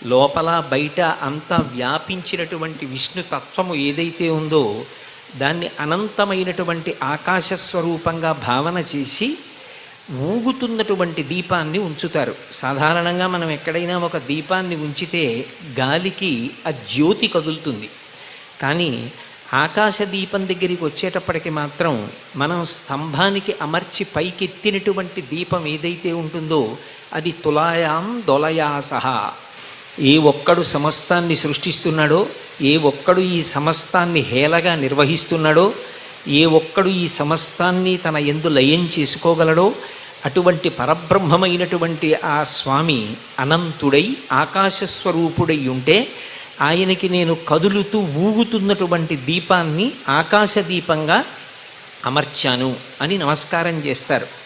లోపల బయట అంతా వ్యాపించినటువంటి విష్ణుతత్వము ఏదైతే ఉందో దాన్ని అనంతమైనటువంటి ఆకాశ స్వరూపంగా భావన చేసి ఊగుతున్నటువంటి దీపాన్ని ఉంచుతారు. సాధారణంగా మనం ఎక్కడైనా ఒక దీపాన్ని ఉంచితే గాలికి ఆ జ్యోతి కదులుతుంది. కానీ ఆకాశ దీపం దగ్గరికి వచ్చేటప్పటికి మాత్రం మనం స్తంభానికి అమర్చి పైకెత్తినటువంటి దీపం ఏదైతే ఉంటుందో అది తులాయాం దొలయా సహా. ఏ ఒక్కడు సమస్తాన్ని సృష్టిస్తున్నాడో, ఏ ఒక్కడు ఈ సమస్తాన్ని హేళగా నిర్వహిస్తున్నాడో, ఏ ఒక్కడు ఈ సమస్తాన్ని తన యందు లయం చేసుకోగలడో అటువంటి పరబ్రహ్మమైనటువంటి ఆ స్వామి అనంతుడై ఆకాశస్వరూపుడై ఉంటే ఆయనకి నేను కదులుతూ ఊగుతున్నటువంటి దీపాన్ని ఆకాశ దీపంగా అమర్చాను అని నమస్కారం చేస్తారు.